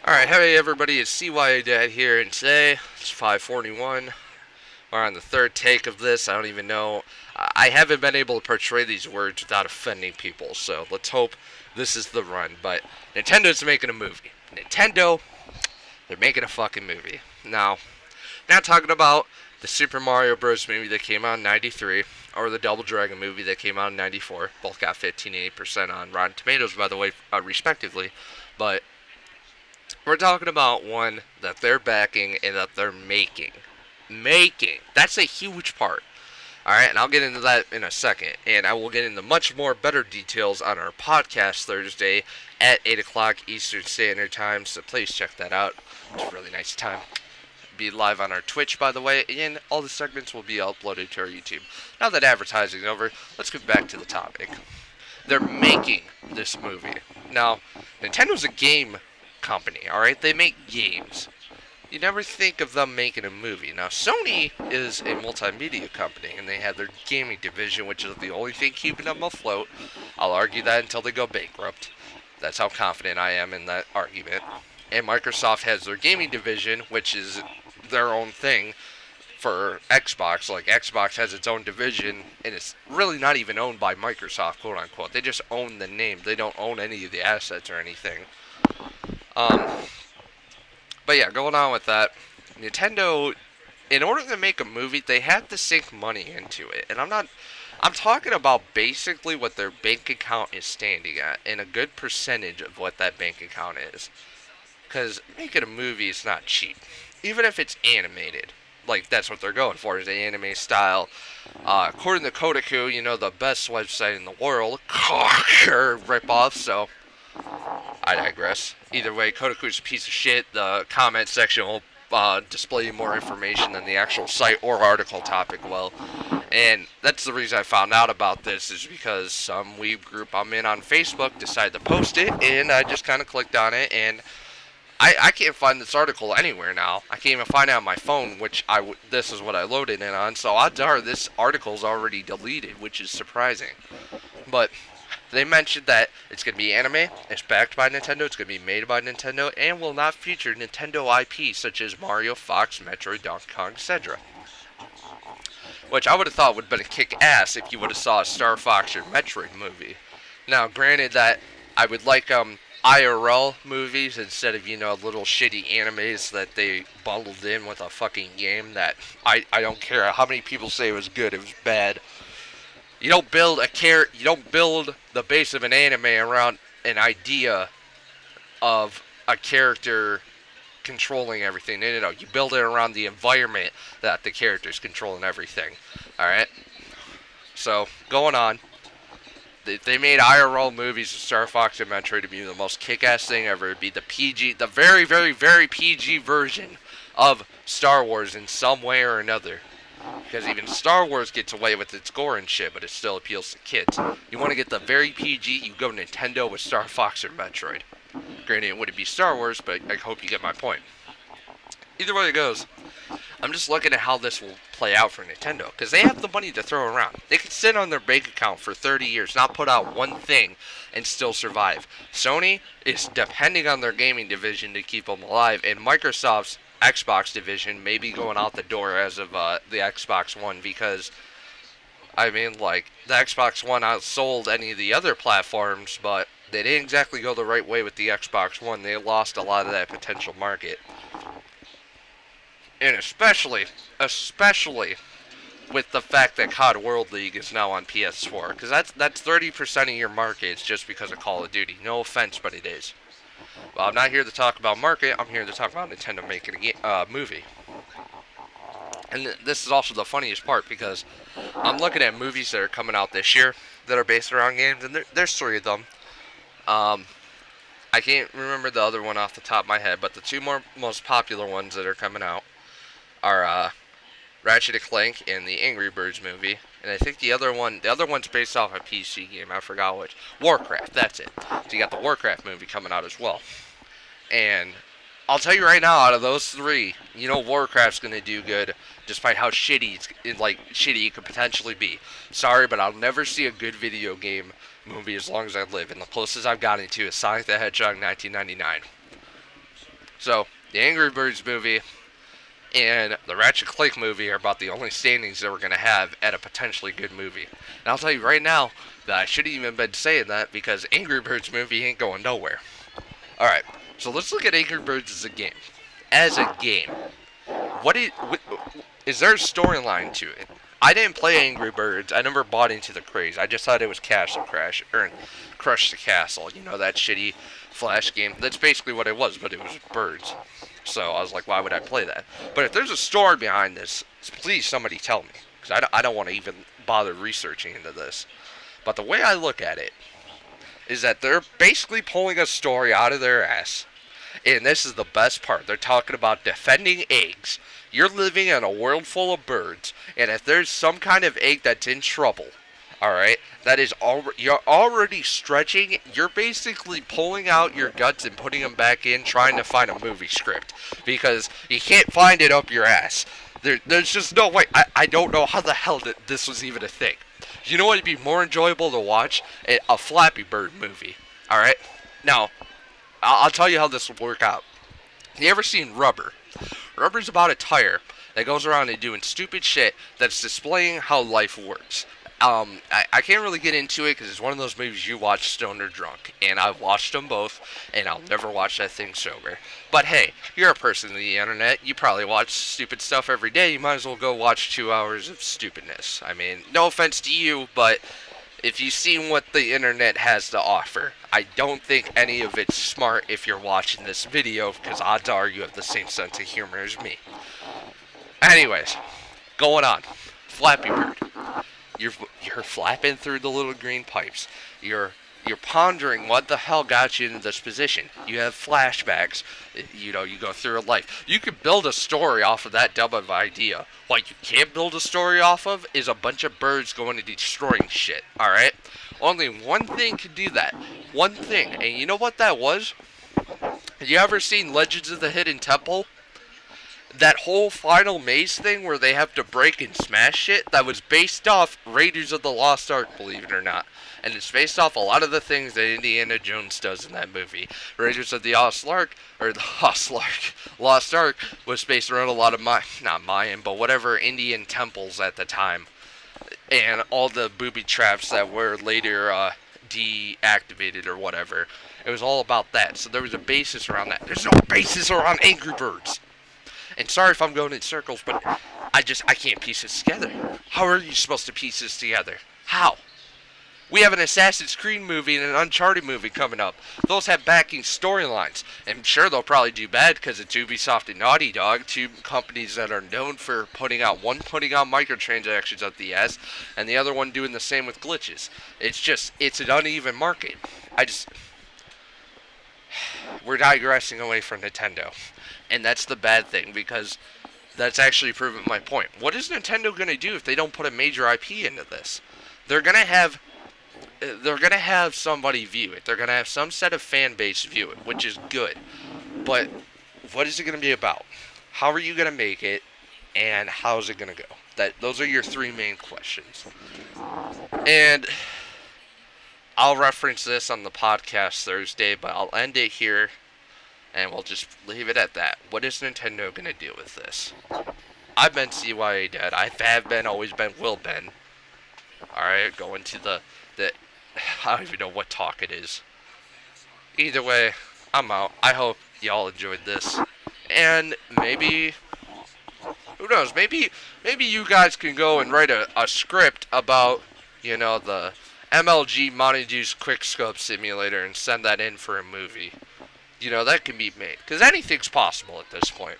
Alright, hey everybody, it's CYA Dad here, and today it's 5:41. We're on the third take of this. I don't even know. I haven't been able to portray these words without offending people, so let's hope this is the run. But Nintendo's making a movie. Nintendo, they're making a fucking movie. Now, not talking about the Super Mario Bros. Movie that came out in 93, or the Double Dragon movie that came out in 94. Both got 15 and 8% on Rotten Tomatoes, by the way, respectively. But we're talking about one that they're backing and that they're making. Making. That's a huge part. Alright, and I'll get into that in a second. And I will get into much more better details on our podcast Thursday at 8 o'clock Eastern Standard Time. So please check that out. It's a really nice time. Be live on our Twitch, by the way, and all the segments will be uploaded to our YouTube. Now that advertising's over, let's get back to the topic. They're making this movie. Now, Nintendo's a game company, alright? They make games. You never think of them making a movie. Now, Sony is a multimedia company, and they have their gaming division, which is the only thing keeping them afloat. I'll argue that until they go bankrupt. That's how confident I am in that argument. And Microsoft has their gaming division, which is their own thing for Xbox. Like, Xbox has its own division, and it's really not even owned by Microsoft, quote unquote. They just own the name. They don't own any of the assets or anything. But yeah, going on with that, Nintendo, in order to make a movie, they had to sink money into it. And I'm talking about basically what their bank account is standing at, and a good percentage of what that bank account is. Because making a movie is not cheap. Even if it's animated. Like, that's what they're going for, is the anime style. According to Kotaku, you know, the best website in the world, ripoff, so I digress. Either way, Kotaku's a piece of shit. The comment section will display more information than the actual site or article topic will. And that's the reason I found out about this, is because some weeb group I'm in on Facebook decided to post it, and I just kind of clicked on it, and I can't find this article anywhere now. I can't even find it on my phone, which this is what I loaded it on, so odds are this article's already deleted, which is surprising. But they mentioned that it's going to be anime, it's backed by Nintendo, it's going to be made by Nintendo, and will not feature Nintendo IP such as Mario, Fox, Metroid, Donkey Kong, etc. Which I would have thought would have been a kick-ass if you would have saw a Star Fox or Metroid movie. Now, granted that I would like IRL movies instead of, you know, little shitty animes that they bundled in with a fucking game that I don't care how many people say it was good, it was bad. You don't build you don't build the base of an anime around an idea of a character controlling everything. No. You build it around the environment that the character's controlling everything. Alright? So, going on. They made IRL movies of Star Fox and Metroid to be the most kick-ass thing ever. It'd be the PG, the very, very, very PG version of Star Wars in some way or another. Because even Star Wars gets away with its gore and shit, but it still appeals to kids. You want to get the very PG, you go Nintendo with Star Fox or Metroid. Granted, it wouldn't be Star Wars, but I hope you get my point. Either way it goes, I'm just looking at how this will play out for Nintendo, because they have the money to throw around. They could sit on their bank account for 30 years, not put out one thing, and still survive. Sony is depending on their gaming division to keep them alive, and Microsoft's Xbox division may be going out the door as of the Xbox One, because, I mean, like, the Xbox One outsold any of the other platforms, but they didn't exactly go the right way with the Xbox One. They lost a lot of that potential market. And especially with the fact that COD World League is now on PS4, because that's 30% of your market is just because of Call of Duty. No offense, but it is. Well, I'm not here to talk about market, I'm here to talk about Nintendo making a movie. And this is also the funniest part, because I'm looking at movies that are coming out this year that are based around games, and there's 3 of them. I can't remember the other one off the top of my head, but the 2 most popular ones that are coming out are Ratchet & Clank and the Angry Birds movie. And I think the other one's based off a PC game. I forgot which. Warcraft, that's it. So you got the Warcraft movie coming out as well. And I'll tell you right now, out of those 3, you know Warcraft's gonna do good, despite how shitty it could potentially be. Sorry, but I'll never see a good video game movie as long as I live. And the closest I've gotten to is Sonic the Hedgehog 1999. So, the Angry Birds movie and the Ratchet Clank movie are about the only standings that we're going to have at a potentially good movie. And I'll tell you right now that I shouldn't even been saying that because Angry Birds movie ain't going nowhere. Alright, so let's look at Angry Birds as a game. As a game. Is there a storyline to it? I didn't play Angry Birds. I never bought into the craze. I just thought it was Castle Crash, or Crush the Castle. You know, that shitty Flash game. That's basically what it was, but it was birds. So I was like, why would I play that? But if there's a story behind this, please somebody tell me. Because I don't want to even bother researching into this. But the way I look at it is that they're basically pulling a story out of their ass. And this is the best part. They're talking about defending eggs. You're living in a world full of birds, and if there's some kind of egg that's in trouble, alright, you're already stretching, you're basically pulling out your guts and putting them back in, trying to find a movie script, because you can't find it up your ass. There's just no way. I don't know how the hell this was even a thing. You know what would be more enjoyable to watch? A Flappy Bird movie, alright? Now, I'll tell you how this will work out. You ever seen Rubber? Rubber's about a tire that goes around and doing stupid shit that's displaying how life works. I can't really get into it because it's one of those movies you watch stoned or drunk. And I've watched them both, and I'll never watch that thing sober. But hey, you're a person on the internet. You probably watch stupid stuff every day. You might as well go watch 2 hours of stupidness. I mean, no offense to you, but if you've seen what the internet has to offer, I don't think any of it's smart if you're watching this video, because odds are you have the same sense of humor as me. Anyways, going on. Flappy Bird. You're flapping through the little green pipes. You're pondering what the hell got you into this position. You have flashbacks. You know, you go through a life. You could build a story off of that dumb of idea. What you can't build a story off of is a bunch of birds going and destroying shit, alright? Only one thing can do that. One thing. And you know what that was? Have you ever seen Legends of the Hidden Temple? That whole final maze thing where they have to break and smash shit, that was based off Raiders of the Lost Ark, believe it or not. And it's based off a lot of the things that Indiana Jones does in that movie. Raiders of the Lost Ark, Lost Ark, was based around a lot of not Mayan, but whatever Indian temples at the time. And all the booby traps that were later deactivated or whatever. It was all about that. So there was a basis around that. There's no basis around Angry Birds. And sorry if I'm going in circles, but I can't piece this together. How are you supposed to piece this together? How? We have an Assassin's Creed movie and an Uncharted movie coming up. Those have backing storylines. And sure, they'll probably do bad because it's Ubisoft and Naughty Dog, two companies that are known for putting out microtransactions up the ass, and the other one doing the same with glitches. It's an uneven market. We're digressing away from Nintendo. And that's the bad thing, because that's actually proven my point. What is Nintendo going to do if they don't put a major IP into this? They're going to have somebody view it. They're going to have some set of fan base view it, which is good. But what is it going to be about? How are you going to make it? And how's it going to go? Those are your three main questions. And I'll reference this on the podcast Thursday, but I'll end it here. And we'll just leave it at that. What is Nintendo going to do with this? I've been CYA dead. I have been, always been, will been. Alright, going to the... I don't even know what talk it is. Either way, I'm out. I hope y'all enjoyed this. And maybe... Who knows? Maybe you guys can go and write a script about, you know, the MLG Montague's Quickscope Simulator and send that in for a movie. You know, that can be made. Because anything's possible at this point.